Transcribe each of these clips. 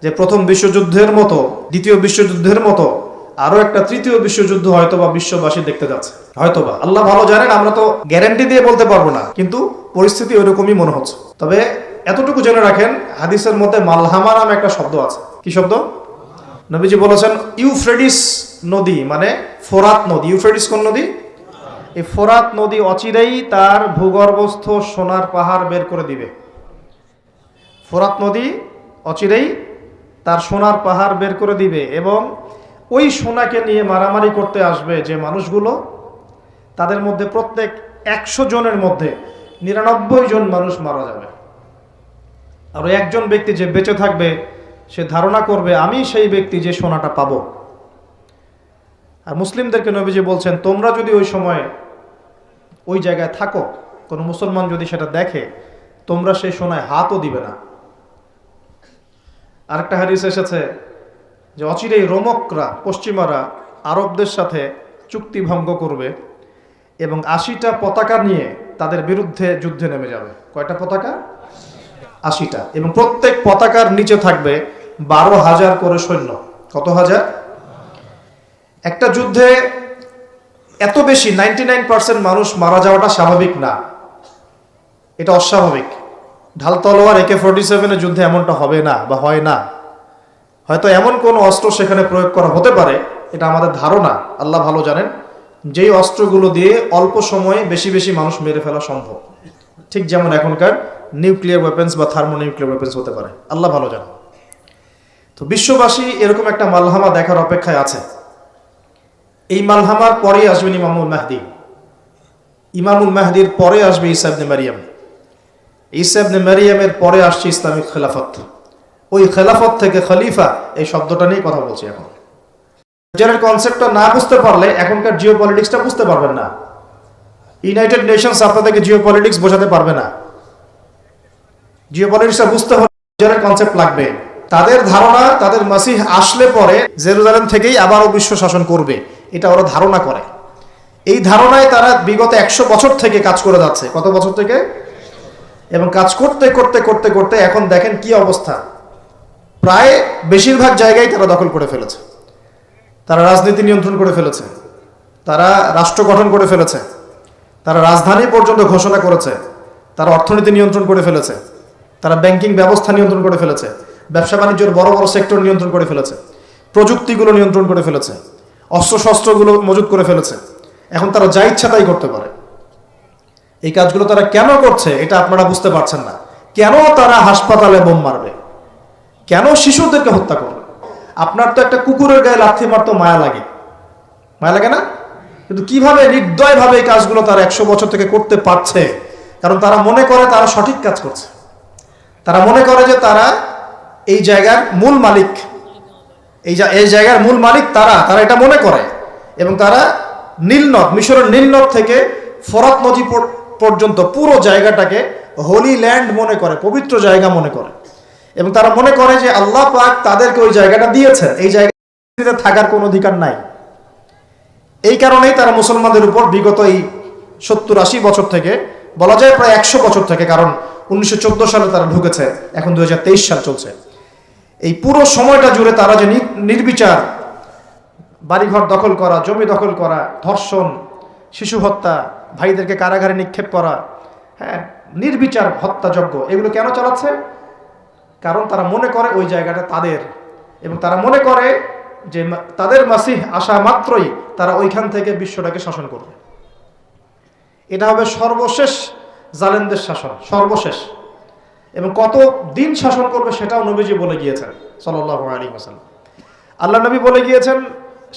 যে প্রথম বিশ্বযুদ্ধের মতো, দ্বিতীয় বিশ্বযুদ্ধের মতো আরো একটা তৃতীয় বিশ্বযুদ্ধ হয়তোবা বিশ্ববাসী দেখতে যাচ্ছে, হয়তোবা, আল্লাহ ভালো জানেন। আমরা তো গ্যারান্টি দিয়ে বলতে পারবো না, কিন্তু পরিস্থিতি ওইরকমই মনে হচ্ছে। তবে এতটুকু জেনে রাখেন, হাদিসের মধ্যে মালহামা নামে একটা শব্দ আছে। কি শব্দ? নবীজি বলেছেন ইউফ্রেটিস নদী, মানে ফোরাত নদী। ইউফ্রেটিস কোন নদী? এই ফোরাত নদী অচিরেই তার ভূগর্ভস্থ সোনার পাহাড় বের করে দিবে। ফোরাত নদী অচিরেই তার সোনার পাহাড় বের করে দিবে, এবং ওই সোনাকে নিয়ে মারামারি করতে আসবে যে মানুষগুলো, তাদের মধ্যে প্রত্যেক 100 জনের মধ্যে 99 জন মানুষ মারা যাবে। আর একজন ব্যক্তি যে বেঁচে থাকবে, সে ধারণা করবে আমি সেই ব্যক্তি যে সোনাটা পাবো। আর মুসলিমদেরকে নবীজি বলছেন, তোমরা যদি ওই সময় ওই জায়গায় থাকো, কোনো মুসলমান যদি সেটা দেখে, তোমরা সেই সোনায় হাতও দিবে না। আরেকটা হাদিস এসেছে যে অচিরেই রোমকরা, পশ্চিমারা আরবদের সাথে চুক্তি ভঙ্গ করবে এবং 80টা পতাকা নিয়ে তাদের বিরুদ্ধে যুদ্ধে নেমে যাবে। কয়টা পতাকা? 80টা। এবং প্রত্যেক পতাকার নিচে থাকবে 12,000 করে সৈন্য। কত হাজার? একটা যুদ্ধে এত বেশি 99% মানুষ মারা যাওয়াটা স্বাভাবিক না, এটা অস্বাভাবিক। ঢাল তলোয়ার AK-47 যুদ্ধে এমনটা হবে না বা হয় না। হয়তো এমন কোন অস্ত্র সেখানে প্রয়োগ করা হতে পারে, এটা আমাদের ধারণা, আল্লাহ ভালো জানেন, যেই অস্ত্রগুলো দিয়ে অল্প সময়ে বেশি বেশি মানুষ মেরে ফেলা সম্ভব। ঠিক যেমন এখনকার নিউক্লিয়ার ওয়েপেন্স বা থার্মোনিউক্লিয়ার ওয়েপেন্স হতে পারে, আল্লাহ ভালো জানেন। তো বিশ্ববাসী এরকম একটা মালহামা দেখার অপেক্ষায় আছে। এই মালহামার পরেই আসবেন ইমামুল মাহদি। ইমামুল মাহদির পরে আসবে ঈসা ইবনে মারিয়াম। ঈসা ইবনে মারিয়ামের পরে আসছে ইসলামিক খেলাফত। ওই খেলাফত থেকে খলিফা, এই শব্দটা নিয়ে কথা বলছি এখন। যারা কনসেপ্টটা না বুঝতে পারলে এখনকার জিও পলিটিক্সটা বুঝতে পারবেন না। ইউনাইটেড নেশনস আপনাদেরকে জিও পলিটিক্স বোঝাতে পারবে না। জিও পলিটিক্সটা বুঝতে হলে যারা কনসেপ্ট লাগবে। তাদের ধারণা, তাদের মাসিহ আসলে পরে জেরুজালেম থেকেই আবারও বিশ্ব শাসন করবে, এটা ওরা ধারণা করে। এই ধারণায় তারা বিগত 100 বছর থেকে কাজ করে যাচ্ছে। কত বছর থেকে? এবং কাজ করতে করতে করতে করতে এখন দেখেন কি অবস্থা। প্রায় বেশিরভাগ জায়গায় তারা দখল করে ফেলেছে। তারা রাজনীতি নিয়ন্ত্রণ করে ফেলেছে, তারা রাষ্ট্র গঠন করে ফেলেছে, তারা রাজধানী পর্যন্ত ঘোষণা করেছে, তারা অর্থনীতি নিয়ন্ত্রণ করে ফেলেছে, তারা ব্যাংকিং ব্যবস্থা নিয়ন্ত্রণ করে ফেলেছে, ব্যবসা বাণিজ্যের বড় বড় সেক্টর নিয়ন্ত্রণ করে ফেলেছে, প্রযুক্তিগুলো নিয়ন্ত্রণ করে ফেলেছে, অস্ত্রশস্ত্রগুলো মজুত করে ফেলেছে। এখন তারা যা ইচ্ছা তাই করতে পারে। এই কাজগুলো তারা কেন করছে এটা আপনারা বুঝতে পারছেন না। কেন তারা হাসপাতালে বোম মারবে? কেন শিশুদেরকে হত্যা করবে? আপনার তো একটা কুকুরের গায়ে লাথি মারতো মায়া লাগে, মায়া লাগে না? কিন্তু কিভাবে নির্দয়ভাবে এই কাজগুলো তারা 100 বছর থেকে করতে পারছে? কারণ তারা মনে করে তারা সঠিক কাজ করছে। তারা মনে করে যে তারা এই জায়গার মূল মালিক, এই জায়গার মূল মালিক তারা এটা মনে করে। এবং তারা নীলনদ, মিশরের নীলনদ থেকে ফোরাত নদী পর্যন্ত পুরো জায়গাটাকে হোলি ল্যান্ড মনে করে, পবিত্র জায়গা মনে করে। এবং তারা মনে করে যে আল্লাহ পাক তাদেরকে ওই জায়গাটা দিয়েছে, এই জায়গাতে থাকার কোনো অধিকার নাই। এই কারণেই তারা মুসলমানদের উপর বিগত এই 70-80 বছর থেকে, বলা যায় প্রায় 100 বছর থেকে, কারণ 1914 সালে তারা ঢুকেছে, এখন 2023 সাল চলছে, এই পুরো সময়টা জুড়ে তারা যে নির্বিচার বাড়িঘর দখল করা, জমি দখল করা, ধর্ষণ, শিশু হত্যা, ভাইদেরকে কারাগারে নিক্ষেপ করা, হ্যাঁ, নির্বিচার হত্যাযজ্ঞ, এগুলো কেন চালাচ্ছে? কারণ তারা মনে করে ওই জায়গাটা তাদের, এবং তারা মনে করে যে তাদের মাসিহ আসা মাত্রই তারা ওইখান থেকে বিশ্বটাকে শাসন করবে। এটা হবে সর্বশেষ জালেমদের শাসন, সর্বশেষ। এবং কত দিন শাসন করবে সেটাও নবীজি বলে গিয়েছেন সাল্লাল্লাহু আলাইহি ওয়াসাল্লাম। আল্লাহ নবী বলে গিয়েছেন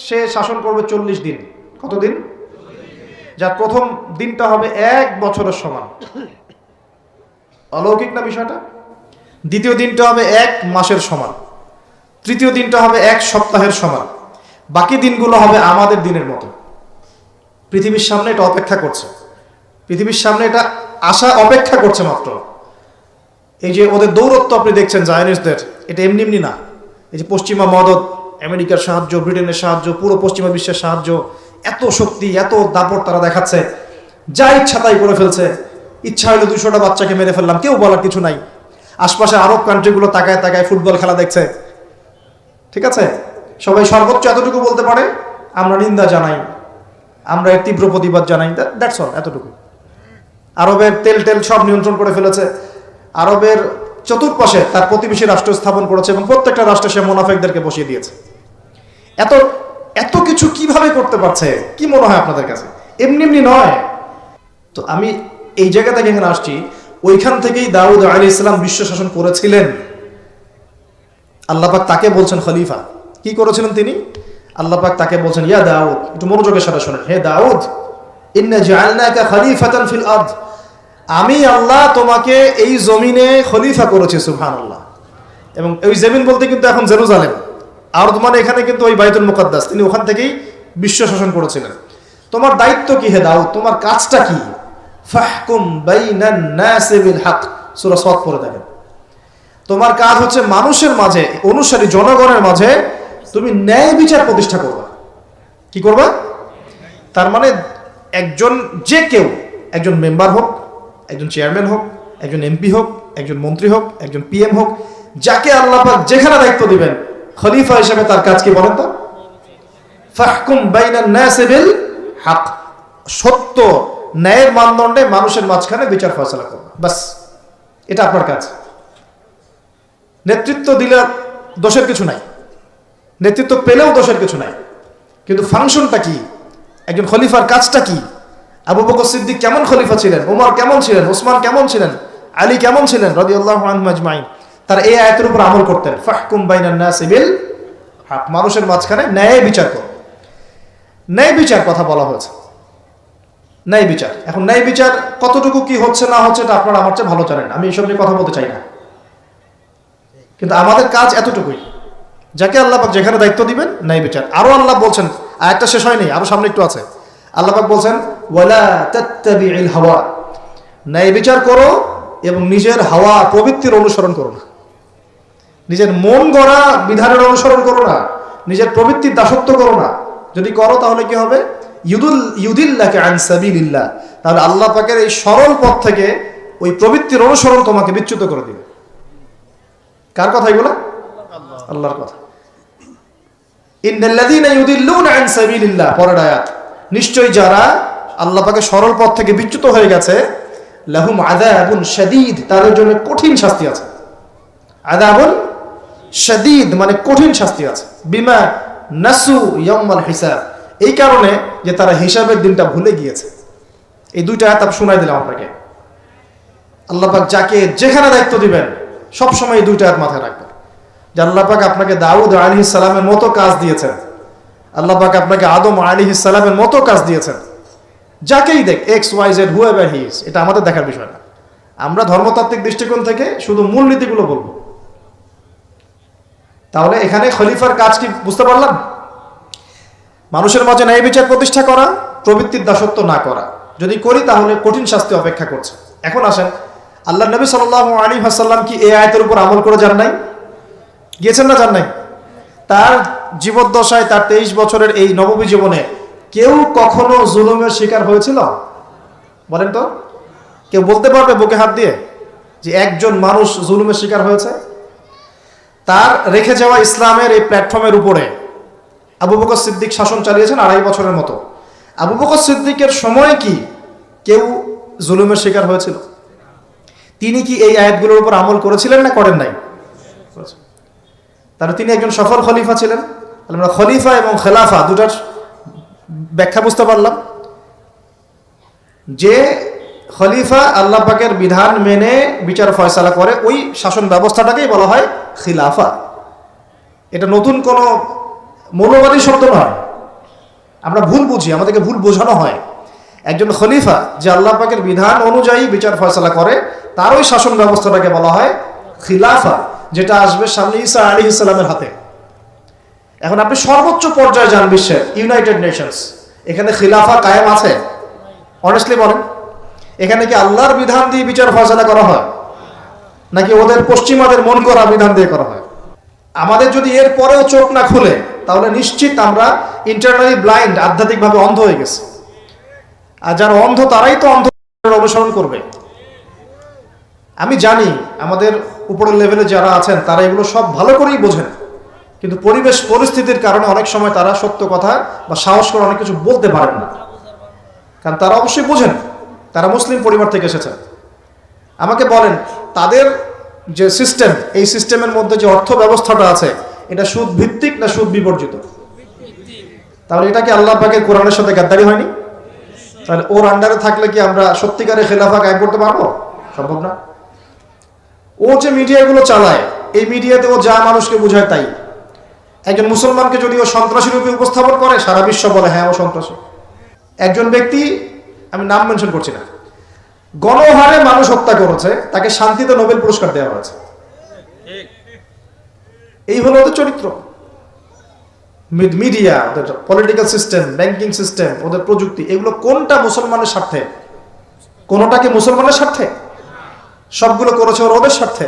সে শাসন করবে 40 দিন। কতদিন? যার প্রথম দিনটা হবে 1 বছরের সমান। অলৌকিক না বিষয়টা? দ্বিতীয় দিনটা হবে 1 মাসের সমান, তৃতীয় দিনটা হবে 1 সপ্তাহের সমান, বাকি দিনগুলো হবে আমাদের দিনের মতো। পৃথিবীর সামনে এটা অপেক্ষা করছে, পৃথিবীর সামনে এটা আসা অপেক্ষা করছে মাত্র। এই যে ওদের দৌরত্ব আপনি দেখছেন জায়নিস্টদের, এটা এমনি এমনি না। এই যে পশ্চিমা মদত, আমেরিকার সাহায্য, ব্রিটেনের সাহায্য, পুরো পশ্চিমা বিশ্বের সাহায্য, এত শক্তি, এত দাপট তারা দেখাচ্ছে, যা ইচ্ছা তাই করে ফেলছে। ইচ্ছা হলো 200টা বাচ্চাকে মেরে ফেললাম, কেউ বলার কিছু নাই। আশপাশে আরব কান্ট্রিগুলো তাকায় তাকায় ফুটবল খেলা দেখছে, ঠিক আছে? সবাই সর্বোচ্চ এতটুকু বলতে পারে, আমরা নিন্দা জানাই, আমরা এর তীব্র প্রতিবাদ জানাই, দ্যাটস অল, এতটুকু। আরবের তেল সব নিয়ন্ত্রণ করে ফেলেছে, আরবের চতুর্পাশে তার প্রতিবেশী রাষ্ট্র স্থাপন করেছে এবং প্রত্যেকটা রাষ্ট্রে সে মুনাফিকদেরকে বসিয়ে দিয়েছে। এত এত কিছু কিভাবে করতে পারছে? কি মনে হয় আপনাদের কাছে? এমনি এমনি নয় তো। আমি এই জায়গা থেকে এখানে আসছি, ওইখান থেকেই দাউদ আলাইহিস সালাম বিশ্ব শাসন করেছিলেন। আল্লাহ পাক তাকে বলছেন খলিফা। কি করেছিলেন তিনি? আল্লাহ পাক তাকে বলছেন, ইয়া দাউদ, একটু মনোযোগের সাথে শুনেন, হে দাউদ, ইন্না জাআলনাকা খলিফাতান ফিল আরদ, আমি আল্লাহ তোমাকে এই জমিনে খলিফা করেছি। সুবহানাল্লাহ। এবং ওই জমিন বলতে কিন্তু এখন জেরুজালেম, আরদ মানে এখানে কিন্তু ওই বাইতুল মুকাদ্দাস। তিনি ওখান থেকেই বিশ্ব শাসন করেছিলেন। তোমার দায়িত্ব কি হে দাউদ? তোমার কাজটা কি? ফাহকুম বাইনান নাসি বিল হক, সূরা সাদ পড়ে দেখেন। তোমার কাজ হচ্ছে মানুষের মাঝে, অনুসারী জনগণের মাঝে তুমি ন্যায় বিচার প্রতিষ্ঠা করবা। কি করবা? তার মানে একজন, যে কেউ, একজন মেম্বার হোক, একজন চেয়ারম্যান হোক, একজন এমপি হোক, একজন মন্ত্রী হোক, একজন পিএম হোক, যাকে আল্লাহ পাক যেখানে দায়িত্ব দিবেন, খলিফা হিসেবে তার কাজ কি বলেন তো? ফাহকুম বাইনান নাসি বিল হক, সত্য ন্যায়ের মানদণ্ডে মানুষের মাঝখানে বিচার ফয়সালা করবা, বাস, এটা আপনার কাজ। নেতৃত্ব দিলে দোষের কিছু নাই, নেতৃত্ব পেলেও দোষের কিছু নাই, কিন্তু ফাংশনটা কি? একজন খলিফার কাজটা কি? আবু বকর সিদ্দিক কেমন খলিফা ছিলেন? ওমর কেমন ছিলেন? ওসমান কেমন ছিলেন? আলী কেমন ছিলেন রাদিয়াল্লাহু আনহুম আজমাইন? তারা এই আয়াতের উপর আমল করতেন, ফাহকুম বাইনান নাসি বিল হক, মানুষের মাঝখানে ন্যায় বিচার করো। ন্যায় বিচার কথা বলা হয়েছে, ন্যায় বিচার। এখন ন্যায় বিচার কতটুকু কি হচ্ছে না হচ্ছে এটা আপনারা আমার চেয়ে ভালো জানেন, আমি এইসব নিয়ে কথা বলতে চাই না, কিন্তু আমাদের কাজ এতটুকুই, যাকে আল্লাহ পাক যেখানে দায়িত্ব দিবেন ন্যায় বিচার। আরো আল্লাহ বলছেন, আয়াতটা শেষ হয়নি, আরো সামনে একটু আছে। আল্লাহ পাক বলছেন, ওয়ালা তাত্তাবিউল হাওয়া, ন্যায় বিচার করো এবং নিজের হাওয়া প্রবৃত্তির অনুসরণ করো না, নিজের মন গড়া বিধানের অনুসরণ করো না, নিজের প্রবৃত্তির দাসত্ব করো না। যদি করো তাহলে কি হবে? ইউদিল্লাকা আন সাবিলিল্লাহ, তাহলে আল্লাহ পাকের এই সরল পথ থেকে ওই প্রবৃত্তির অনুসরণ তোমাকে বিচ্যুত করে দিবে। কার কথা এগুলো? আল্লাহর কথা। ইন্নাল্লাযীনা ইউদিল্লুনা আন সাবিলিল্লাহ, পরের আয়াত, নিশ্চয়ই যারা আল্লাহ পাকের সরল পথ থেকে বিচ্যুত হয়ে গেছে, লাহুম আযাবুন শাদীদ, তাদের জন্য কঠিন শাস্তি আছে। আযাবুন শাদীদ মানে কঠিন শাস্তি আছে। বিমা নাসু ইয়াউমাল হিসাব, এই কারণে যে তারা হিসাবের দিনটা ভুলে গিয়েছে। এই দুইটা আয়াত আমি শোনাই দিলাম আপনাকে। আল্লাহ পাক যাকে যেখানে দায়িত্ব দিবেন সব সময় এই দুইটা আয়াত মাথায় রাখবেন, যে আল্লাহ পাক আপনাকে দাউদ আলাইহিস সালামের মতো কাজ দিয়েছেন, আল্লাহ পাক আপনাকে আদম আলাইহিস সালামের মতো কাজ দিয়েছেন। যাকেই দেখ, X Y Z whoever he is, এটা আমাদের দেখার বিষয় না। আমরা ধর্মতাত্ত্বিক দৃষ্টিকোণ থেকে শুধু মূলনীতিগুলো বলবো। তাহলে এখানে খলিফার কাজ কি বুঝতে পারলাম? মানুষের মাঝে ন্যায় বিচার প্রতিষ্ঠা করা, প্রবৃত্তির দাসত্ব না করা। যদি করি তাহলে কঠিন শাস্তি অপেক্ষা করছে। এখন আসেন, আল্লাহ নবী সাল্লাল্লাহু আলাইহি ওয়াসাল্লাম কি এই আয়াতের উপর আমল করে যান নাই? গিয়েছেন না যান নাই? তার জীবদ্দশায়, তার 23 বছরের এই নববী জীবনে কেউ কখনো জুলুমের শিকার হয়েছিল? বলেন তো, কেউ বলতে পারবে বুকে হাত দিয়ে যে একজন মানুষ জুলুমের শিকার হয়েছে? তার রেখে যাওয়া ইসলামের এই প্ল্যাটফর্মের উপরে আবু বকর সিদ্দিক শাসন চালিয়েছেন 2.5 বছরের মতো। আবু বকর সিদ্দিকের সময় কি কেউ জুলুমের শিকার হয়েছিল? তিনি কি এই আয়াতগুলোর উপর আমল করেছিলেন না করেন নাই? তাহলে তিনি একজন সফল খলিফা ছিলেন। আমরা খলিফা এবং খেলাফা দুটার ব্যাখ্যা বুঝতে পারলাম। যে খলিফা আল্লাহ পাকের বিধান মেনে বিচার ফয়সালা করে, ওই শাসন ব্যবস্থাটাকেই বলা হয় খিলাফা। এটা নতুন কোনো মৌলবাদী শব্দ নয়, আমরা ভুল বুঝি, আমাদেরকে ভুল বোঝানো হয়। একজন খলিফা যে আল্লাহ পাকের বিধান অনুযায়ী বিচার ফয়সালা করে, তার ওই শাসন ব্যবস্থাটাকে বলা হয় খিলাফা, যেটা আসবে সামনে ঈসা আলাইহিস সালামের হাতে। এখন আপনি সর্বোচ্চ পর্যায়ে যান বিশ্বের, ইউনাইটেড নেশনস, এখানে খিলাফা কায়েম আছে? অনেস্টলি বলেন, এখানে কি আল্লাহর বিধান দিয়ে বিচার ফয়সালা করা হয়, নাকি ওদের পশ্চিমাদের মন করা বিধান দিয়ে করা হয়? আমাদের যদি এর পরেও চোখ না খুলে, তাহলে নিশ্চিত আমরা ইন্টারনালি ব্লাইন্ড, আধ্যাত্মিকভাবে অন্ধ হয়ে গেছি। আর যারা অন্ধ তারাই তো অন্ধ অনুসরণ করবে। আমি জানি আমাদের উপরের লেভেলে যারা আছেন তারা এগুলো সব ভালো করেই বোঝেন, কিন্তু পরিবেশ পরিস্থিতির কারণে অনেক সময় তারা সত্য কথা বা সাহস করে অনেক কিছু বলতে পারেন না, কারণ তারা অবশ্যই বোঝেন তারা মুসলিম পরিবার থেকে এসেছেন। আমাকে বলেন, তাদের যে সিস্টেম, এই সিস্টেমের মধ্যে যে অর্থ ব্যবস্থাটা আছে, এটা সুদ ভিত্তিক না সুদ বিবর্জিত? তাহলে এটা কি আল্লাহ পাকের কোরআনের সাথে গাদ্দারি হয়নি? তাহলে ওর আন্ডারে থাকলে কি আমরা সত্যিকারের খেলাফা কায়েম করতে পারবো? সম্ভব না। ও যে মিডিয়াগুলো চালায়, এই মিডিয়াতে ও যা মানুষকে বোঝায় তাই। একজন মুসলমানকে যদি ও সন্ত্রাসী রূপে উপস্থাপন করে, সারা বিশ্ব বলে হ্যাঁ ও সন্ত্রাসী। একজন ব্যক্তি, আমি নাম মেনশন করছি না, গণহারে মানুষ হত্যা করেছে, তাকে শান্তিতে নোবেল পুরস্কার দেওয়া হয়েছে। এই হলো ওদের চরিত্র। মিডিয়া, ওদের পলিটিক্যাল সিস্টেম, ব্যাংকিং সিস্টেম, ওদের প্রযুক্তি, এগুলো কোনটা মুসলমানের স্বার্থে? কোনটা কি মুসলমানের স্বার্থে? সবগুলো করেছে ওদের স্বার্থে।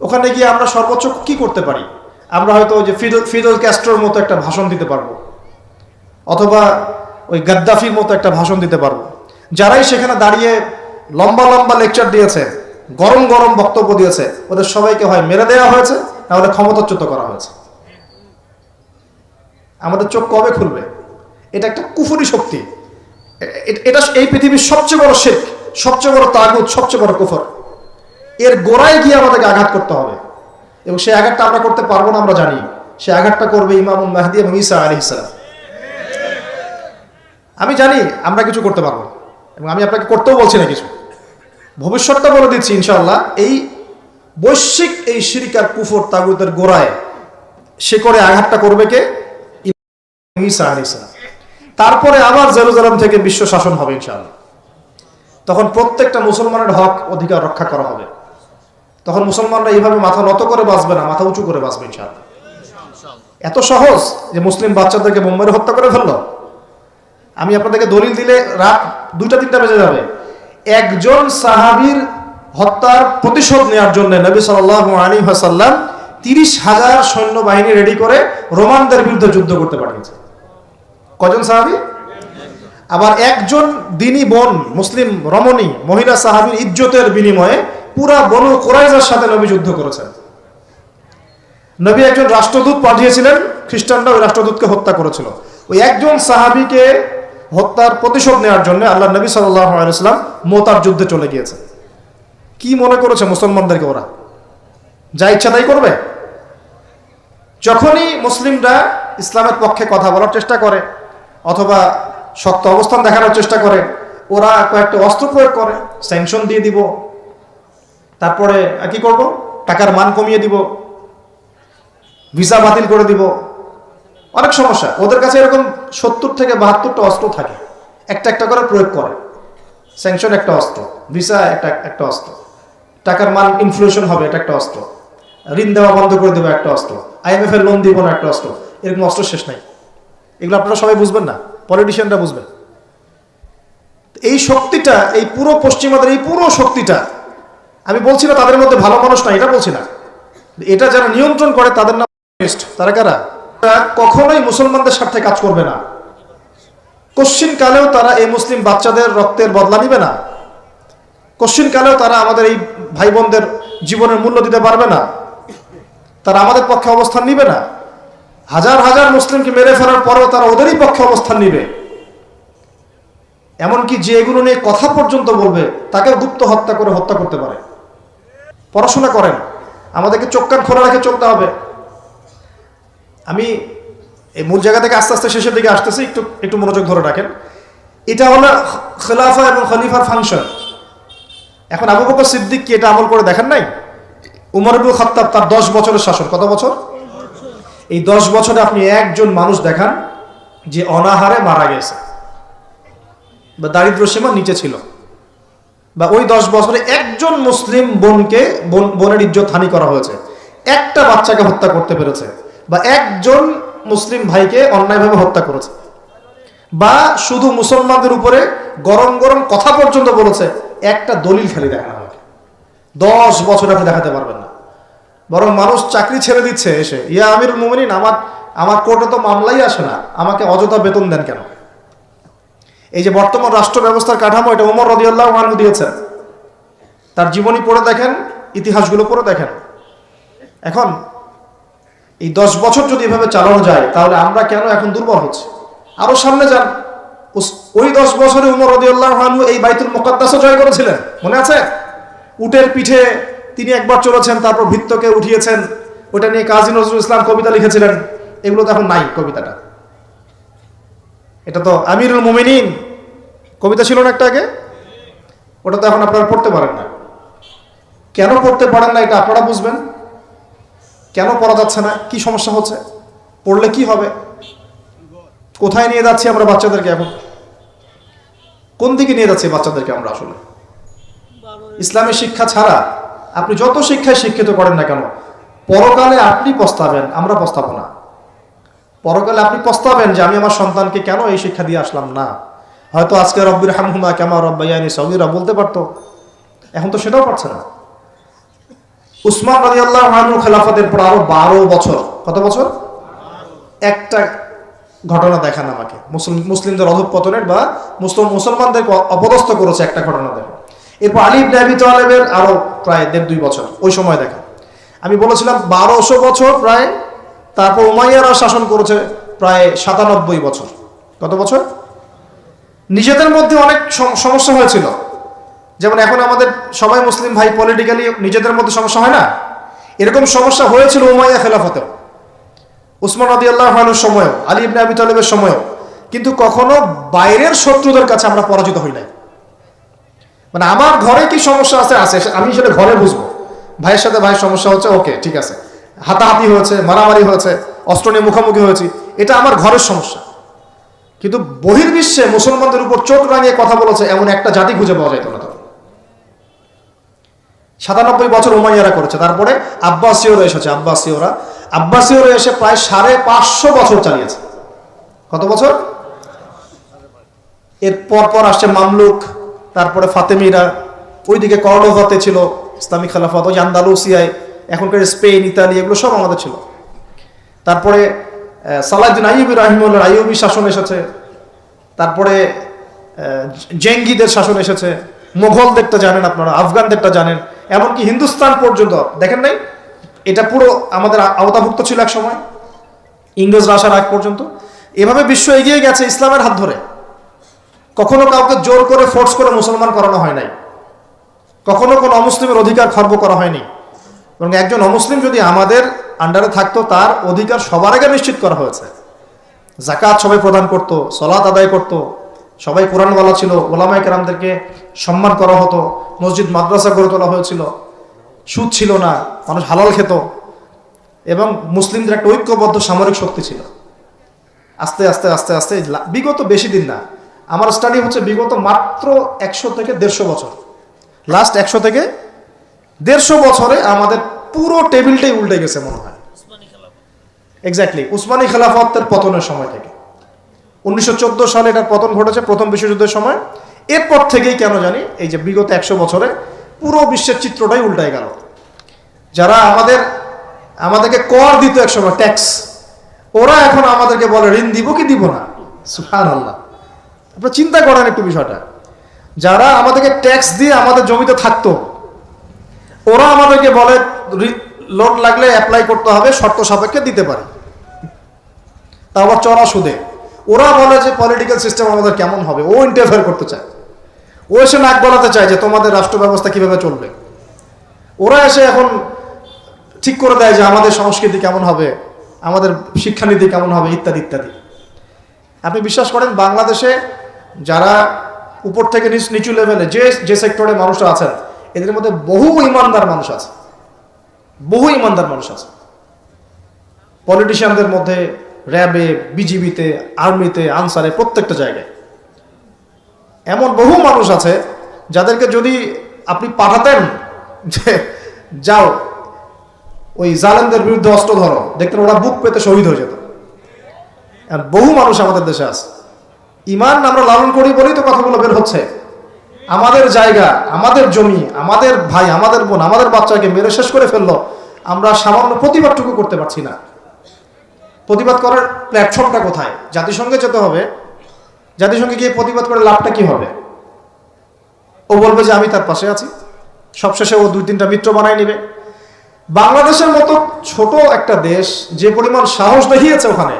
ওখানে গিয়ে আমরা সর্বোচ্চ কি করতে পারি? আমরা হয়তো ওই যে ফিদেল ক্যাস্ট্রোর মতো একটা ভাষণ দিতে পারবো, অথবা ওই গাদ্দাফির মতো একটা ভাষণ দিতে পারবো। যারাই সেখানে দাঁড়িয়ে লম্বা লম্বা লেকচার দিয়েছে, গরম গরম বক্তব্য দিয়েছে, ওদের সবাইকে হয় মেরে দেওয়া হয়েছে, নাহলে ক্ষমতাচ্যুত করা হয়েছে। আমাদের চোখ কবে খুলবে? এটা একটা কুফরি শক্তি। এটা এই পৃথিবীর সবচেয়ে বড় শিরক, সবচেয়ে বড় তাগুত, সবচেয়ে বড় কুফর। এর গোড়ায় গিয়ে আমাদেরকে আঘাত করতে হবে, এবং সেই আঘাতটা আমরা করতে পারবো না, আমরা জানি। সেই আঘাতটা করবে ইমামুল মাহদী এবং ঈসা আলাইহিস সালাম। আমি জানি আমরা কিছু করতে পারবো, এবং আমি আপনাকে করতেও বলছি না কিছু, ভবিষ্যৎটা বলে দিচ্ছি ইনশাআল্লাহ। এই বৈশ্বিক এই শিরক আর কুফর তাগুতের গোড়ায় শিকড়ে আঘাতটা করবে কে? ঈসা আলাইহিস সালাম। তারপরে আবার জেরুজালেম থেকে বিশ্ব শাসন হবে ইনশাআল্লাহ। তখন প্রত্যেকটা মুসলমানের হক অধিকার রক্ষা করা হবে। তখন মুসলমানরা এইভাবে মাথা নত করে বাঁচবে না, মাথা উঁচু করে বাঁচবে ইনশাআল্লাহ। এত সহজ যে মুসলিম বাচ্চাদেরকে বোম্বাই হত্যা করে ফেললো। আমি আপনাদেরকে দলিল দিলে রাত 2টা-3টা বেজে যাবে। একজন সাহাবীর হত্যার প্রতিশোধ নেওয়ার জন্য নবী সাল্লাল্লাহু আলাইহি ওয়াসাল্লাম 30,000 সৈন্যবাহিনী রেডি করে রোমানদের বিরুদ্ধে যুদ্ধ করতে পাঠিয়েছে। কজন সাহাবী? আবার একজন দিনী বোন, মুসলিম রমণী মহিলা সাহাবীর ইজ্জতের বিনিময়ে পুরা বনু কুরাইজার সাথে নবী যুদ্ধ করেছেন। নবী একজন রাষ্ট্রদূত পাঠিয়েছিলেন, খ্রিস্টানরা ওই রাষ্ট্রদূতকে হত্যা করেছিল। ওই একজন সাহাবীকে হত্যার প্রতিশোধ নেওয়ার জন্য আল্লাহ নবী সাল্লাল্লাহু আলাইহি ওয়াসাল্লাম মুতার যুদ্ধে চলে গিয়েছে। কি মনে করেছে মুসলমানদেরকে ওরা যা ইচ্ছা তাই করবে? যখনই মুসলিমরা ইসলামের পক্ষে কথা বলার চেষ্টা করে অথবা শক্ত অবস্থান দেখানোর চেষ্টা করে, ওরা কয়েকটা অস্ত্র প্রয়োগ করে, স্যাংশন দিয়ে দিব, তারপরে কি করব, টাকার মান কমিয়ে দিব, ভিসা বাতিল করে দিব। অনেক সমস্যা ওদের কাছে, এরকম 70 থেকে 72টা অস্ত্র থাকে, একটা একটা করে প্রয়োগ করে। স্যাংশন একটা অস্ত্র, ভিসা একটা অস্ত্র, টাকার মান ইনফ্লেশন হবে, এটা একটা অস্ত্র, ঋণ দেওয়া বন্ধ করে দেবো একটা অস্ত্র, IMF এর লোন দিব না একটা অস্ত্র। এরকম অস্ত্র শেষ নাই। এগুলো আপনারা সবাই বুঝবেন না, পলিটিশিয়ানরা বুঝবেন। এই শক্তিটা, এই পুরো পশ্চিমাদের এই পুরো শক্তিটা, আমি বলছি না তাদের মধ্যে ভালো মানুষ না, এটা বলছি না, এটা যারা নিয়ন্ত্রণ করে তাদের নাম তারা কারা? কখনোই মুসলমানদের স্বার্থে কাজ করবে না। কশ্চিন কালেও তারা এই মুসলিম বাচ্চাদের রক্তের বদলা নিবে না। কশ্চিন কালেও তারা আমাদের এই ভাই বোনদের জীবনের মূল্য দিতে পারবে না। তারা আমাদের পক্ষে অবস্থান নিবে না। হাজার হাজার মুসলিমকে মেরে ফেলার পরেও তারা ওদেরই পক্ষে অবস্থান নিবে। এমনকি যে এগুলো নিয়ে কথা পর্যন্ত বলবে তাকে গুপ্ত হত্যা করে হত্যা করতে পারে। পড়াশোনা করেন, আমাদেরকে চোখ কান খোলা রেখে চলতে হবে। আমি এই মূল জায়গা থেকে আস্তে আস্তে শেষের দিকে আসতেছি, একটু মনোযোগ ধরে রাখেন। এটা হলো খেলাফা এবং খলিফার ফাংশন। এখন আবু বকর সিদ্দিক কি এটা আমল করে দেখেন নাই? উমর ইবনে খাত্তাব, তার 10 বছরের শাসন, কত বছর? এই 10 বছরে আপনি একজন মানুষ দেখান যে অনাহারে মারা গেছে বা দারিদ্র সীমার নিচে ছিল, বা ওই 10 বছরে একজন মুসলিম বোনের ইজ্জত হানি করা হয়েছে, একটা বাচ্চাকে হত্যা করতে পেরেছে, বা একজন মুসলিম ভাইকে অন্যায়ভাবে হত্যা করেছে, বা শুধু মুসলমানদের উপরে গরম গরম কথা পর্যন্ত বলেছে, একটা দলিল খালি দেখানো হবে। 10 বছর আপনি দেখাতে পারবেন না। বরং মানুষ চাকরি ছেড়ে দিচ্ছে এসে, ইয়া আমিরুল মুমিনিন, আমার কোর্টে তো মামলাই আসে না, আমাকে অযথা বেতন দেন কেন? এই যে বর্তমান রাষ্ট্র ব্যবস্থার কাঠামো, এটা ওমর রাদিয়াল্লাহু আনহু দিয়েছেন। তার জীবনী পড়ে দেখেন, ইতিহাসগুলো পড়ে দেখেন। এখন এই 10 বছর যদি এভাবে চালানো যায় তাহলে আমরা কেন এখন দুর্বল হচ্ছি? আরো সামনে যান, ওই 10 বছরে উমর রাদিয়াল্লাহু আনহু এই বাইতুল মুকাদ্দাসও জয় করেছিলেন, মনে আছে? উটের পিঠে তিনি একবার চলেছেন, তারপর ভৃত্যকে উঠিয়েছেন, ওটা নিয়ে কাজী নজরুল ইসলাম কবিতা লিখেছিলেন। এগুলো তো এখন নাই, কবিতাটা। এটা তো আমিরুল মুমিনিন কবিতা ছিল না একটা আগে, ওটা তো এখন আপনারা পড়তে পারেন না। কেন পড়তে পারেন না এটা আপনারা বুঝবেন। কেন পড়া যাচ্ছে না, কি সমস্যা হচ্ছে, পড়লে কি হবে, কোথায় নিয়ে যাচ্ছি আমরা বাচ্চাদেরকে, এখন কোন দিকে নিয়ে যাচ্ছি বাচ্চাদেরকে আমরা? আসলে ইসলামী শিক্ষা ছাড়া আপনি যত শিক্ষায় শিক্ষিত করেন না কেন, পরকালে আপনি পস্তাবেন, আমরা পস্তাবো না। পরকালে আপনি পস্তাবেন যে আমি আমার সন্তানকে কেন এই শিক্ষা দিয়ে আসলাম না। হয়তো আজকে রব্বির হামহুমা কামা রাব্বায়ানি সগীরা বলতে পারতো, এখন তো সেটাও পারছে না। উসমান রাদিয়াল্লাহু আনহু খেলাফতের পর আরো 12 বছর, কত বছর? একটা ঘটনা দেখান আমাকে, মুসলিমদের অধঃপতনের বা মুসলমানদেরকে অপদস্থ করেছে একটা ঘটনা দেখো। এরপর আলী ইবনে আবি তালেবের আরো প্রায় 1.5-2 বছর, ওই সময় দেখেন। আমি বলেছিলাম 1200 বছর প্রায়। তারপর উমাইয়ারা শাসন করেছে প্রায় 97 বছর। কত বছর? নিজেদের মধ্যে অনেক সমস্যা হয়েছিল। যেমন এখন আমাদের সবাই মুসলিম ভাই, পলিটিক্যালি নিজেদের মধ্যে সমস্যা হয় না? এরকম সমস্যা হয়েছিল উমাইয়া খেলাফতেও, উসমান রাদিয়াল্লাহু আনহুর সময়ও, আলী ইবনে আবি তালেবের সময়ও। কিন্তু কখনো বাইরের শত্রুদের কাছে আমরা পরাজিত হই নাই। মানে আমার ঘরে কি সমস্যা আছে, আমি সেটা ঘরে বুঝবো। ভাইয়ের সাথে ভাইয়ের সমস্যা হচ্ছে, ওকে ঠিক আছে, হাতাহাতি হয়েছে, মারামারি হয়েছে, অস্ত্র নিয়ে মুখোমুখি হয়েছি, এটা আমার ঘরের সমস্যা। কিন্তু বহির্বিশ্বে মুসলমানদের উপর চোখ রাঙিয়ে কথা বলেছে এমন একটা জাতি খুঁজে পাওয়া যেত না তখন। 97 বছর উমাইয়ারা করেছে। তারপরে আব্বাসীয়রা এসেছে, আব্বাসীয়রা এসে প্রায় 550 বছর চালিয়েছে। কত বছর? এর পর আসছে মামলুক, তারপরে ফাতেমিরা, ওইদিকে কর্ডোভাতে ছিল ইসলামিক খেলাফত, ওই আন্দালুসিয়ায়, এখনকার স্পেন, ইতালি, এগুলো সব আমাদের ছিল। তারপরে সালাহউদ্দিন আইয়ুবী রাহিমাহুল্লাহ আইয়ুবী শাসন এসেছে। তারপরে জেঙ্গিদের শাসন এসেছে। মোগলদেরটা জানেন আপনারা, আফগানদেরটা জানেন, এমনকি হিন্দুস্তান পর্যন্ত দেখেন নাই? এটা পুরো আমাদের আওতাভুক্ত ছিল এক সময়, ইংরেজরা আসার আগ পর্যন্ত। এভাবে বিশ্ব এগিয়ে গেছে ইসলামের হাত ধরে। কখনো কাউকে জোর করে ফোর্স করে মুসলমান করানো হয় নাই, কখনো কোনো অমুসলিমের অধিকার খর্ব করা হয়নি। এবং একজন অমুসলিম যদি আমাদের আন্ডারে থাকতো, তার অধিকার সবার আগে নিশ্চিত করা হয়েছে। যাকাত সবাই প্রদান করত, সালাত আদায় করত, সবাই কোরআনওয়ালা ছিল, ওলামায়ে কেরামদেরকে সম্মান করা হতো, মসজিদ মাদ্রাসা গড়ে তোলা হয়েছিল, সুদ ছিল না, মানুষ হালাল খেত, এবং মুসলিমদের একটা ঐক্যবদ্ধ সামরিক শক্তি ছিল। আস্তে আস্তে আস্তে আস্তে বিগত বেশি দিন না, আমার স্টাডি হচ্ছে বিগত মাত্র 100 থেকে 150 বছর, লাস্ট 100 থেকে 150 বছরে আমাদের পুরো টেবিলটাই উল্টে গেছে মনে হয়। এক্স্যাক্টলি উসমানী খেলাফতের পতনের সময় থেকে 1914 সালে এটার পতন ঘটেছে, প্রথম বিশ্বযুদ্ধের সময়। এরপর থেকেই কেন জানি এই যে বিগত 100 বছরে পুরো বিশ্বের চিত্রটাই উল্টায় গেল। যারা আমাদেরকে কর দিত একসময়, ট্যাক্স, ওরা এখন আমাদেরকে বলে ঋণ দিব কি দিব না। সুবহানাল্লাহ, আপনারা চিন্তা করেন একটু বিষয়টা। যারা আমাদেরকে ট্যাক্স দিয়ে আমাদের জমিতে থাকতো, ওরা আমাদেরকে বলে লোন লাগলে অ্যাপ্লাই করতে হবে, শর্ত সাপেক্ষে দিতে পারে, তা আবার চড়া সুদে। ওরা বলে যে পলিটিক্যাল সিস্টেম আমাদের কেমন হবে, ও ইন্টারফেয়ার করতে চায়, ও এসে নাক গলাতে চায় যে তোমাদের রাষ্ট্র ব্যবস্থা কিভাবে চলবে। ওরা এসে এখন ঠিক করে দেয় যে আমাদের সংস্কৃতি কেমন হবে, আমাদের শিক্ষানীতি কেমন হবে, ইত্যাদি ইত্যাদি। আপনি বিশ্বাস করেন বাংলাদেশে যারা উপর থেকে নিচু লেভেলে যে সেক্টরে মানুষরা আছেন, এদের মধ্যে বহু ইমানদার মানুষ আছে, বহু ইমানদার মানুষ আছে। পলিটিশিয়ানদের মধ্যে, র্যাবে, বিজিবিতে, আর্মিতে, আনসারে, প্রত্যেকটা জায়গায় এমন বহু মানুষ আছে যাদেরকে যদি আপনি পাঠাতেন যে যাও ওই জালেমদের বিরুদ্ধে অস্ত্র ধরো, দেখতেন ওরা বুক পেতে শহীদ হয়ে যেত। বহু মানুষ আমাদের দেশে আছে। ইমান আমরা লালন করি বলেই তো কথাগুলো বের হচ্ছে। আমাদের জায়গা, আমাদের জমি, আমাদের ভাই, আমাদের বোন, আমাদের বাচ্চাকে মেরে শেষ করে ফেললো, আমরা সামান্য প্রতিবাদটুকু করতে পারছি না। প্রতিবাদ করার প্ল্যাটফর্মটা কোথায়? জাতিসংঘে যেতে হবে। জাতিসংঘে গিয়ে প্রতিবাদ করে লাভটা কি হবে? ও বলবে যে আমি তার পাশে আছি, সবশেষে ও 2-3টা মিত্র বানায় নিবে। বাংলাদেশের মতো ছোট একটা দেশ যে পরিমাণ সাহস দেখিয়েছে, ওখানে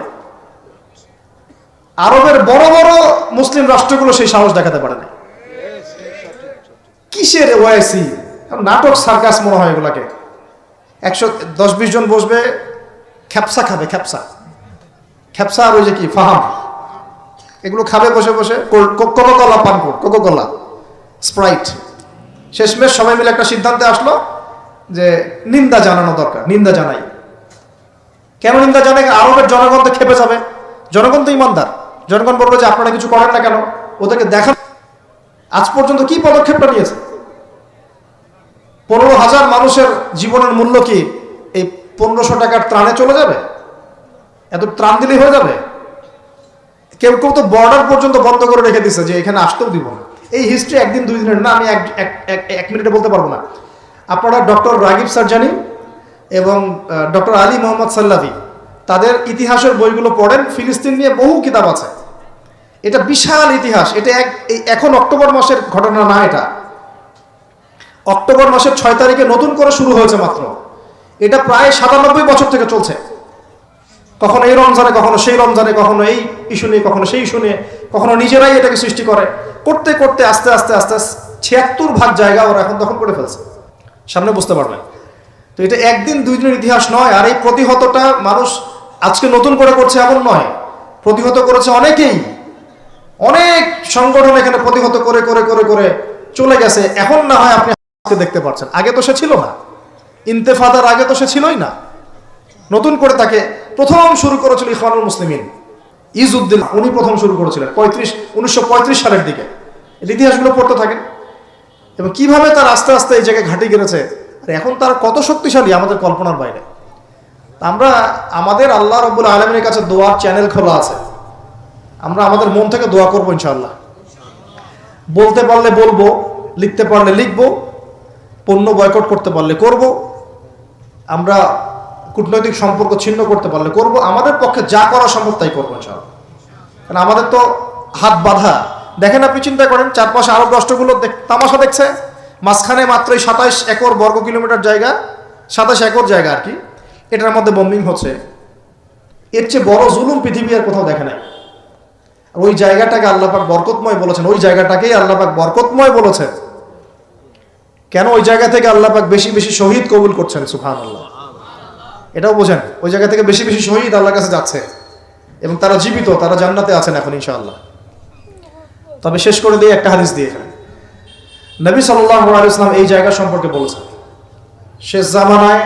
আরবের বড় বড় মুসলিম রাষ্ট্রগুলো সেই সাহস দেখাতে পারে না। কিসের ওয়াইসি, নাটক, সার্কাস মনে হয় এগুলাকে। 110-20 জন বসবে, খ্যাপসা খাবে, খ্যাপসা আর ওই যে কি ফাহাম, এগুলো খাবে বসে বসে। কোকোকোলা পান কর, কোকোকোলা, স্প্রাইট। শেষমেশ সবাই মিলে একটা সিদ্ধান্তে আসলো যে নিন্দা জানানো দরকার, নিন্দা জানাই। কেন নিন্দা জানাই? আরবের জনগণ তো খেপে যাবে, জনগণ তো ইমানদার, জনগণ বলবে যে আপনারা কিছু করেন না কেন, ওদেরকে দেখান। আজ পর্যন্ত কি পদক্ষেপটা নিয়েছে? 15,000 মানুষের জীবনের মূল্য কি এই 1500 টাকার ত্রাণে চলে যাবে? এত ত্রাণ দিলেই হয়ে যাবে? কেউ কেউ তো বর্ডার পর্যন্ত বন্ধ করে রেখে দিচ্ছে যে এখানে আসতেও দিব না। এই হিস্ট্রি একদিন 2 দিনের না, আমি এক মিনিটে বলতে পারবো না। আপনারা ডক্টর রাগিব সারজানি এবং ডক্টর আলী মোহাম্মদ সাল্লাভি, তাদের ইতিহাসের বইগুলো পড়েন। ফিলিস্তিন নিয়ে বহু কিতাব আছে। এটা বিশাল ইতিহাস। এটা এখন অক্টোবর মাসের ঘটনা না, এটা অক্টোবর মাসের 6 তারিখে নতুন করে শুরু হয়েছে মাত্র। এটা প্রায় 97 বছর থেকে চলছে। কখনো এই রমজানে, কখনো সেই রমজানে, কখনো এই ইস্যু নিয়ে, কখনো সেই ইস্যু নিয়ে, কখনো নিজেরাই এটাকে সৃষ্টি করে। করতে করতে আস্তে আস্তে আস্তে 76 ভাগ জায়গা ওরা এখন দখল করে ফেলছে। সামনে বুঝতে পারবেন। তো এটা একদিন 2 দিনের ইতিহাস নয়। আর এই প্রতিহতটা মানুষ আজকে নতুন করে করছে এমন নয়, প্রতিহত করেছে অনেকেই। অনেক সংগঠন এখানে প্রতিহত করে করে করে করে চলে গেছে। এখন না হয় আপনি দেখতে পাচ্ছেন, আগে তো সে ছিল না। ইন্তেফাদার আগে তো সে ছিলই না। নতুন করে তাকে প্রথম শুরু করেছিল ইখওয়ানুল মুসলিমিন, ইজউদ্দিন, উনি প্রথম শুরু করেছিলেন 1935 সালের দিকে। এই ইতিহাসগুলো পড়তে থাকেন এবং কিভাবে তার আস্তে আস্তে এই জায়গায় ঘাঁটি গেড়েছে। আর এখন তারা কত শক্তিশালী আমাদের কল্পনার বাইরে। আমরা আমাদের আল্লাহ রাব্বুল আলামিনের কাছে দোয়ার চ্যানেল খোলা আছে। আমরা আমাদের মন থেকে দোয়া করবো ইনশাআল্লাহ। বলতে পারলে বলবো, লিখতে পারলে লিখবো, পণ্য বয়কট করতে পারলে করব, আমরা কূটনৈতিক সম্পর্ক ছিন্ন করতে পারলে করব। আমাদের পক্ষে যা করা সম্ভব তাই করবো ইনশাআল্লাহ। কারণ আমাদের তো হাত বাঁধা। দেখেন, আপনি চিন্তা করেন, চারপাশে আরব রাষ্ট্রগুলো তামাশা দেখছে। মাঝখানে মাত্রই 27 একর বর্গ কিলোমিটার জায়গা, 27 একর জায়গা আর কি, এটার মধ্যে বোম্বিং হচ্ছে। এর চেয়ে বড় জুলুম পৃথিবী আর কোথাও দেখে নাই। ওই জায়গাটাকে আল্লাহ পাক বরকতময় বলেছেন, ওই জায়গাটাকেই আল্লাহ পাক বরকতময় বলেছেন। কেন? ওই জায়গা থেকে আল্লাহ পাক বেশি বেশি শহীদ কবুল করছেন, সুবহানাল্লাহ। এটাও বোঝেন, ওই জায়গা থেকে বেশি বেশি শহীদ আল্লাহর কাছে যাচ্ছে এবং তারা জীবিত, তারা জান্নাতে আছেন এখন ইনশাআল্লাহ। তবে শেষ করে দিয়ে একটা হাদিস দিয়ে এখানে নবী সাল্লাল্লাহু আলাইহি ওয়াসাল্লাম এই জায়গা সম্পর্কে বলেছেন, শেষ জামানায়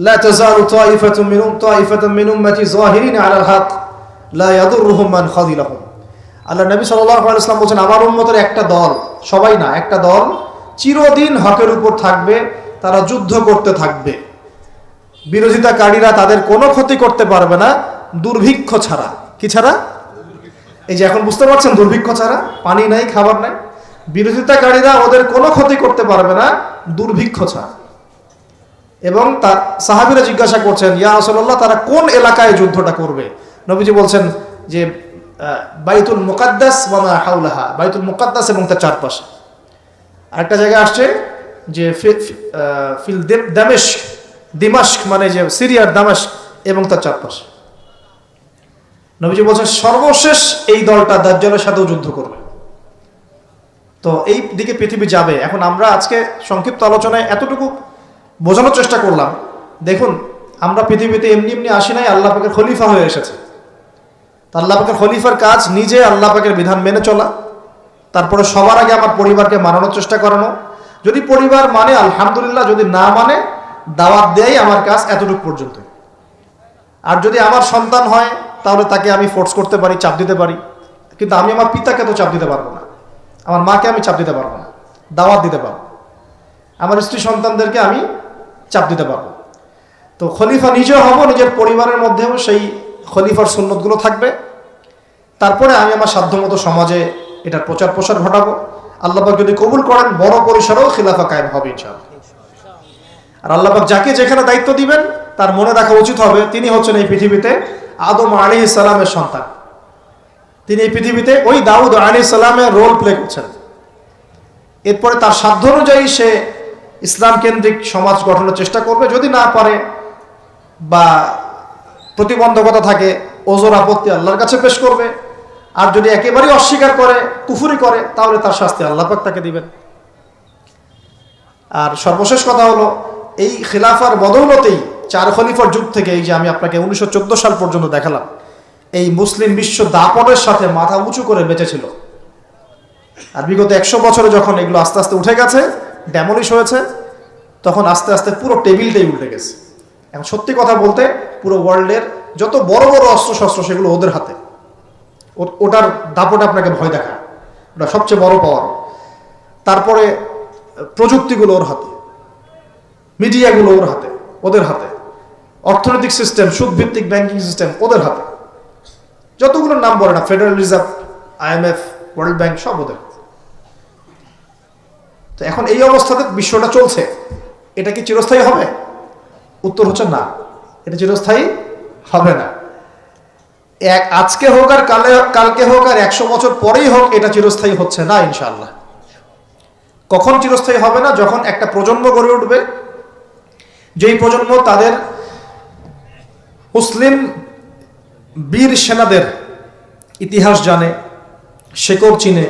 লা তাযালু তাইফাতুম মিন উম্মতি যাহিরিনা আলাল হক লা ইয়াদুররুহুম মান খাযিলাহুম। আল্লাহ নবী সাল্লাল্লাহু আলাইহি ওয়াসাল্লাম বলেছেন, আমার উম্মতের একটা দল, সবাই না, একটা দল চিরদিন হকের উপর থাকবে, তারা যুদ্ধ করতে থাকবে। বিরোধিতাকারীরা তাদের কোনো ক্ষতি করতে পারবে না দুর্ভিক্ষ ছাড়া। কি ছাড়া? এই যে এখন বুঝতে পারছেন, দুর্ভিক্ষ ছাড়া, পানি নাই, খাবার নাই। বিরোধিতাকারীরা ওদের কোনো ক্ষতি করতে পারবে না দুর্ভিক্ষ ছাড়া। এবং তার সাহাবীরা জিজ্ঞাসা করছেন, ইয়া রাসূলুল্লাহ, তারা কোন এলাকায় যুদ্ধটা করবে? নবীজি বলছেন যে বাইতুল মুকাদ্দাস ওয়া মা হাওলাহা, বাইতুল মুকাদ্দাস এবং তার চারপাশে। আরেকটা জায়গা আসছে যে ফিল দিমাশক, মানে যে সিরিয়ার দামেস্ক এবং তার চারপাশে। নবীজি বলছেন সর্বশেষ এই দলটা দাজ্জালের সাথেও যুদ্ধ করবে। তো এই দিকে পৃথিবী যাবে। এখন আমরা আজকে সংক্ষিপ্ত আলোচনায় এতটুকু বোঝানোর চেষ্টা করলাম। দেখুন, আমরা পৃথিবীতে এমনি এমনি আসি নাই, আল্লাহ পাকের খলিফা হয়ে এসেছে। আল্লাহ পাকের খলিফার কাজ নিজে আল্লাহ পাকের বিধান মেনে চলা, তারপরে সবার আগে আমার পরিবারকে মানানোর চেষ্টা করানো। যদি পরিবার মানে আলহামদুলিল্লাহ, যদি না মানে দাওয়াত দেয়াই আমার কাজ, এতটুকু পর্যন্ত। আর যদি আমার সন্তান হয় তাহলে তাকে আমি ফোর্স করতে পারি, চাপ দিতে পারি, কিন্তু আমি আমার পিতাকে তো চাপ দিতে পারবো না, আমার মাকে আমি চাপ দিতে পারবো না, দাওয়াত দিতে পারবো। আমার স্ত্রী সন্তানদেরকে আমি চাপ দিতে পারবো। তো খলিফা নিজেও হব, নিজের পরিবারের মধ্যেও সেই খলিফার সুন্নতগুলো থাকবে। তারপরে আমি আমার সাধ্যমতো সমাজে এটার প্রচার প্রসার ঘটাবো। আল্লাহ পাক যদি কবুল করেন, বড় পরিসরেও খিলাফা কায়েম হবে ইনশাআল্লাহ। আর আল্লাহ পাক যাকে যেখানে দায়িত্ব দিবেন তার মনে রাখা উচিত হবে তিনি হচ্ছেন এই পৃথিবীতে আদম আলাইহিস সালামের সন্তান। তিনি এই পৃথিবীতে ওই দাউদ আলাইহিস সালামের রোল প্লে করছেন। এরপরে তার সাধ্য অনুযায়ী সে ইসলাম কেন্দ্রিক সমাজ গঠনের চেষ্টা করবে। যদি না পারে বা প্রতিবন্ধকতা থাকে, ওজোর আপত্তি আল্লাহর কাছে পেশ করবে। আর যদি একেবারেই অস্বীকার করে, কুফরি করে, তাহলে তার শাস্তি আল্লাহ পাক তাকে দিবেন। আর সর্বশেষ কথা হলো, এই খিলাফার বদৌলতেই 4 খলিফার যুগ থেকে, এই যে আমি আপনাকে 1914 সাল পর্যন্ত দেখালাম, এই মুসলিম বিশ্ব দাপটের সাথে মাথা উঁচু করে বেঁচেছিল। আর বিগত 100 বছরে যখন এগুলো আস্তে আস্তে উঠে গেছে, ড্যামলিশ হয়েছে, তখন আস্তে আস্তে পুরো টেবিলটাই উল্টে গেছে। এখন সত্যি কথা বলতে, পুরো ওয়ার্ল্ডের যত বড় বড় অস্ত্র শস্ত্র সেগুলো ওদের হাতে। ওটার দাপট আপনাকে ভয় দেখায়, ওটা সবচেয়ে বড় পাওয়ার। তারপরে প্রযুক্তিগুলো ওর হাতে, মিডিয়াগুলো ওর হাতে, ওদের হাতে, অর্থনৈতিক সিস্টেম, সুদভিত্তিক ব্যাংকিং সিস্টেম ওদের হাতে। যতগুলোর নাম বলে না, federal reserve, IMF, world bank, সব ওদের। তো এখন এই অবস্থাতে বিশ্বটা চলছে, এটা কি চিরস্থায়ী হবে? উত্তর হচ্ছে না, এটা চিরস্থায়ী হবে না। আজকে হোক আর কালকে হোক আর 100 বছর পরেই হোক, এটা চিরস্থায়ী হচ্ছে না ইনশাআল্লাহ। কখন চিরস্থায়ী হবে না? যখন একটা প্রজন্ম গড়ে উঠবে, যেই প্রজন্ম তাদের মুসলিম বীর সেনাদের ইতিহাস জানে, শেকড় চিনে,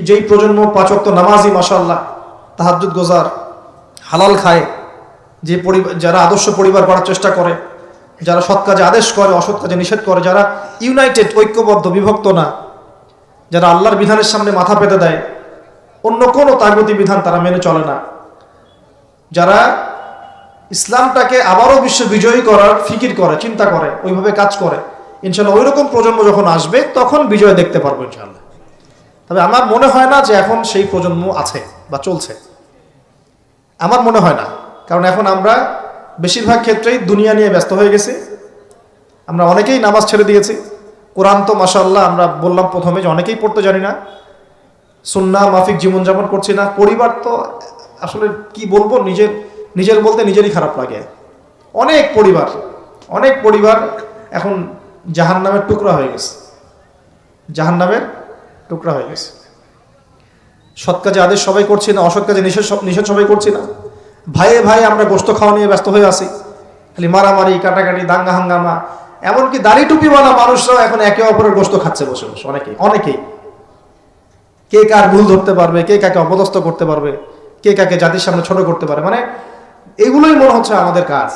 যেই প্রজন্ম 5 ওয়াক্ত নামাজি, মাশাআল্লাহ, তাহাজ্জুদ গোজার, হালাল খায়, যারা আদর্শ পরিবার করার চেষ্টা করে, যারা সৎ কাজে আদেশ করে, অসৎ কাজে নিষেধ করে, যারা ইউনাইটেড, ঐক্যবদ্ধ, বিভক্ত না, যারা আল্লাহর বিধানের সামনে মাথা পেতে দেয়, অন্য কোনো তাগুতি বিধান তারা মেনে চলে না, যারা ইসলামটাকে আবারও বিশ্ব বিজয়ী করার ফিকির করে, চিন্তা করে, ওইভাবে কাজ করে, ইনশাআল্লাহ ওই রকম প্রজন্ম যখন আসবে তখন বিজয় দেখতে পারবো ইনশাআল্লাহ। তবে আমার মনে হয় না যে এখন সেই প্রজন্ম আছে বা চলছে, আমার মনে হয় না। কারণ এখন আমরা বেশিরভাগ ক্ষেত্রেই দুনিয়া নিয়ে ব্যস্ত হয়ে গেছি। আমরা অনেকেই নামাজ ছেড়ে দিয়েছি। কোরআন তো মাশাআল্লাহ আমরা বললাম প্রথমে যে অনেকেই পড়তে জানি না, সুন্নাহ মাফিক জীবনযাপন করছি না। পরিবার তো আসলে কি বলবো, নিজের বলতে নিজেরই খারাপ লাগে। অনেক পরিবার এখন জাহান্নামের টুকরা হয়ে গেছে, জাহান্নামের টুকরা হয়ে গেছে। সৎ কাজে আদেশ সবাই করছি না, অসৎ কাজে নিষেধ সবাই করছি না। ভাইয়ে ভাই আমরা গোশত খাওয়া নিয়ে ব্যস্ত হয়ে আছি, খালি মারামারি, কাটাকাটি, দাঙ্গা হাঙ্গামা। এমনকি দাড়ি টুপিওয়ালা মানুষরাও এখন একে অপরের গোশত খাচ্ছে বসে বসে। অনেকেই কে কার ভুল ধরতে পারবে, কে কাকে অপদস্থ করতে পারবে, কে কাকে জাতির সামনে ছোট করতে পারে, মানে এগুলোই মনে হচ্ছে আমাদের কাজ।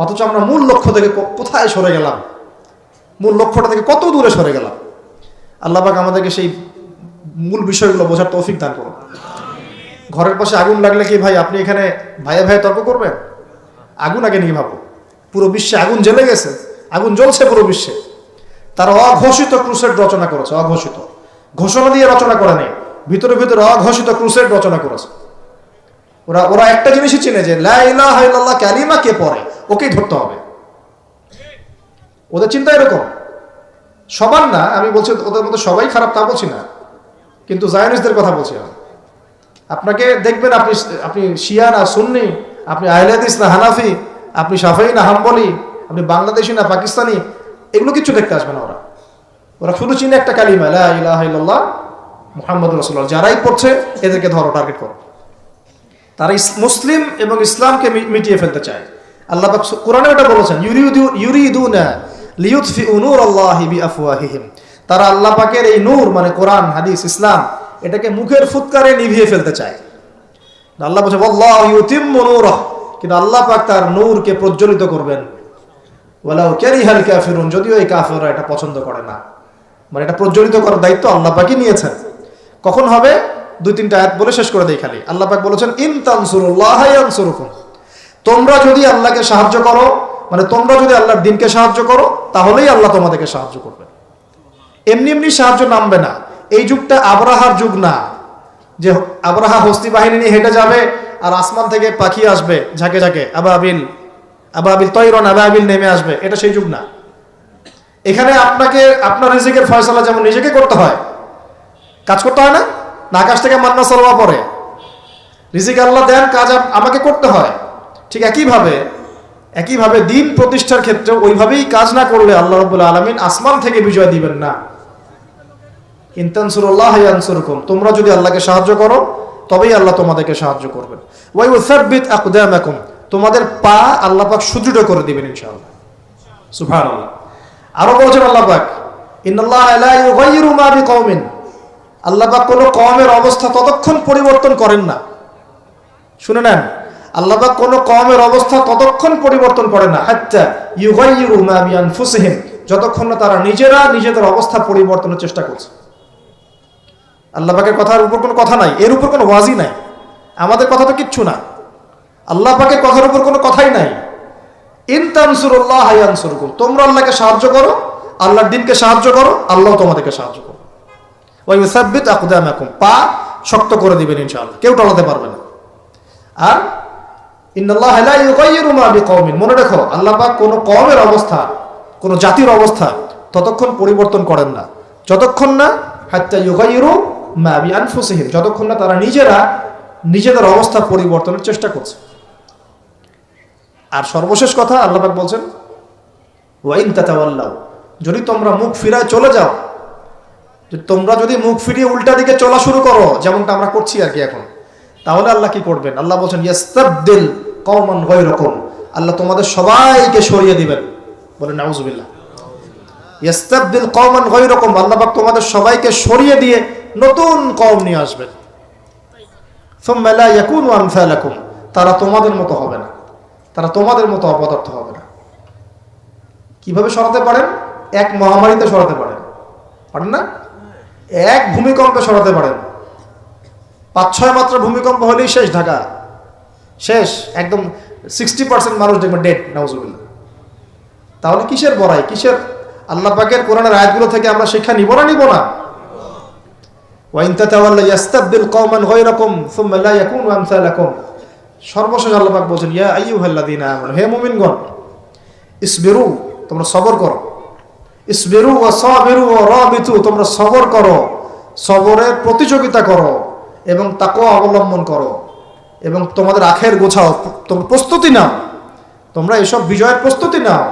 অথচ আমরা মূল লক্ষ্য থেকে কোথায় সরে গেলাম, মূল লক্ষ্যটা থেকে কত দূরে সরে গেলাম। আল্লাহ পাক আমাদেরকে সেই মূল বিষয়গুলো বোঝার তৌফিক দান করুন। ঘরের পাশে আগুন লাগলে কি ভাই আপনি এখানে ভাইয়ে ভাইয়ে তর্ক করবেন? আগুন আগে নিয়ে ভাবো। পুরো বিশ্বে আগুন জ্বলে গেছে, আগুন জ্বলছে পুরো বিশ্বে। তারা অঘোষিত ক্রুসেড রচনা করেছে, অঘোষিত, ঘোষণা দিয়ে রচনা করে নেই, ভিতরে ভিতরে অঘোষিত ক্রুসেড রচনা করেছে। ওরা একটা জিনিসই চিনে যে লা ইলাহা ইল্লাল্লাহ কালিমা কে পড়ে ওকেই ধরতে হবে। ওদের চিন্তা এরকম। সবার না, আমি বলছি ওদের মধ্যে সবাই খারাপ তা বলছি না, কিন্তু জায়নিস্টদের কথা বলছি আমি। আপনাকে দেখবেন আপনি শিয়া না সুন্নি, আপনি আহলে হাদিস না হানাফি, আপনি শাফেঈ না হাম্বলি, আপনি বাংলাদেশি না পাকিস্তানি, এগুলো কিছু দেখতে আসবে না। ওরা শুধু চিনে একটা কালিমা, লা ইলাহা ইল্লাল্লাহ মুহাম্মাদুর রাসূলুল্লাহ। যারাই পড়ছে এদেরকে ধরো, টার্গেট করো। তারা মুসলিম এবং ইসলামকে মিটিয়ে ফেলতে চায়। আল্লাহ পাক কোরআনে এটা বলেছেন, ইউরিদুনা লিইউতফিউ নূরাল্লাহি বিআফওয়াহিহিম। তারা আল্লাহ পাকের এই নূর মানে কোরআন, হাদিস, ইসলাম, এটাকে মুখের ফুৎকারে নিভিয়ে ফেলতে চায়। আল্লাহ বলছে ওয়াল্লাহু ইউতিম্মু নূরাহু, কিন্তু আল্লাহ পাক তার নূরকে প্রজ্বলিত করবেন। ওয়ালাউ কারিহাল কাফিরুন, যদিও এই কাফেররা এটা পছন্দ করে না। মানে এটা প্রজ্বলিত করার দায়িত্ব আল্লাহ পাকই নিয়েছেন। কখন হবে? 2-3টা আয়াত বলে শেষ করে দেই খালি। আল্লাহ পাক বলেছেন ইন তানসুরুল্লাহা ইয়ানসুরুকুম, তোমরা যদি আল্লাহকে সাহায্য করো, মানে তোমরা যদি আল্লাহর দ্বীনকে সাহায্য করো, তাহলেই আল্লাহ তোমাদেরকে সাহায্য করবে। এমনি এমনি সাহায্য নামবে না। এই যুগটা আবরাহার যুগ না, যে আবরাহা হস্তি বাহিনী নিয়ে হেঁটে যাবে আর আসমান থেকে পাখি আসবে ঝাঁকে ঝাঁকে, আবাবিল তৈরন আবাবিল নেমে আসবে। এটা সেই যুগ না। এখানে আপনাকে আপনার রিজিকের ফয়সালা যেমন নিজেকে করতে হয়, কাজ করতে হয় না, আকাশ থেকে মান্না সালওয়া পড়ে, রিজিক আল্লাহ দেন, কাজ আমাকে করতে হয়। ঠিক একইভাবে দিন প্রতিষ্ঠার ক্ষেত্রে ওইভাবেই কাজ না করলে আল্লাহ রাব্বুল আলামিন আসমান থেকে বিজয় দিবেন না। ইন তানসুরুল্লাহ ইয়ানসুরকুম, তোমরা যদি আল্লাহকে সাহায্য করো, তবেই আল্লাহ তোমাদেরকে সাহায্য করবেন। ওয়া ইউসাব্বিত আকদামাকুম, তোমাদের পা আল্লাহ পাক সুদৃঢ় করে দিবেন ইনশাআল্লাহ। সুবহানাল্লাহ। আরো বলেছেন আল্লাহ পাক, ইন্নাল্লাহা লা ইউগাইয়িরু মা বিকওমিন, আল্লাহ পাক কোনো কওমের অবস্থা ততক্ষণ পরিবর্তন করেন না। শুনে নেন, আল্লাহ পাক কোনো কওমের অবস্থা ততক্ষণ পরিবর্তন করে না হাত্তা ইউগাইয়িরু মা বিআনফুসিহিম, যতক্ষণ না তারা নিজেরা নিজেদের অবস্থা পরিবর্তনের চেষ্টা করছে। আল্লাহ পাকের কথার উপর কোনো কথা নাই, এর উপর কোনো ওয়াজি নাই, আমাদের কথা তো কিচ্ছু না, আল্লাহ পাকের কথার উপর কোনো কথাই নাই। ইন তানসুরুল্লাহ ইয়ানসুরকুম, তোমরা আল্লাহকে সাহায্য করো, আল্লাহর দ্বীনকে সাহায্য করো, আল্লাহ তোমাদেরকে সাহায্য করো। ওয়া ইউসাব্বিত আকদামাকুম, পা শক্ত করে দিবেন ইনশাআল্লাহ, কেউ টলাতে পারবে না। আর ইন্নাল্লাহা লা ইউগাইয়িরু মা বিকওমিন, মনে রাখো আল্লাহ পাক কোনো কওমের অবস্থা, কোনো জাতির অবস্থা ততক্ষণ পরিবর্তন করেন না যতক্ষণ না হাত্তা ইউগাইয়িরু মা বিআনফুসিহিম, যতক্ষণ না তারা নিজেরা নিজেদের অবস্থা পরিবর্তনের চেষ্টা করছে। আর সর্বশেষ কথা আল্লাহ পাক বলছেন, ওয়া ইন তাতাওয়াল্লাউ, যদি তোমরা মুখ ফিরায় চলে যাও, তোমরা যদি মুখ ফিরিয়ে উল্টা দিকে চলা শুরু করো, যেমনটা আমরা করছি আর কি এখন, তাহলে আল্লাহ কি করবেন? আল্লাহ বলছেন ইয়াস্তাবদিল কওমান গায়রাকুম, আল্লাহ তোমাদের সবাইকে সরিয়ে দিবেন। বলেন নাউজুবিল্লাহ। ইয়াস্তাবদিল কওমান গায়রাকুম, আল্লাহ পাক তোমাদের সবাইকে সরিয়ে দিয়ে নতুন কওম নিয়ে আসবেন। সুম্মা লা ইয়াকুনু আমসালাকুম, তারা তোমাদের মতো হবে না, তারা তোমাদের মতো অপদার্থ হবে না। কিভাবে সরাতে পারেন? এক মহামারীতে সরাতে পারেন, পারেন না? এক ভূমিকম্পে সরাতে পারেন, 5-6 মাত্রা ভূমিকম্প হলেই শেষ, ঢাকা শেষ, একদম 60% মানুষ দেখবেন ডেড, নাউজুবিল্লাহ। তাহলে কিসের বড়াই, কিসের? আল্লাহ পাকের কোরআনের আয়াতগুলো থেকে আমরা শিক্ষা নিব না, নিব না? ওয়া ইন তাতাওয়াল্লাউ ইয়াস্তাবদিল কওমান গায়রাকুম সুম্মা লা ইয়াকুনু আমসালাকুম। সর্বশেষ আল্লাহ পাক বলেন, ইয়া আইয়ুহাল্লাযীনা আমানু, হে মুমিনগণ, ইসবিরু, তোমরা সবর করো, ইসবিরু ওয়া সাবিরু ওয়া রাবিতু, তোমরা সবর করো, সবরের প্রতিযোগিতা করো এবং তাকওয়া অবলম্বন করো এবং তোমাদের আখের গোছাও, তোমরা প্রস্তুতি নাও, তোমরা এসব বিজয়ের প্রস্তুতি নাও,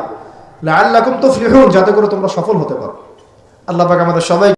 লাআল্লাকুম তুফলিহুন, যাতে করে তোমরা সফল হতে পারো। আল্লাহ পাক আমাদের সবাই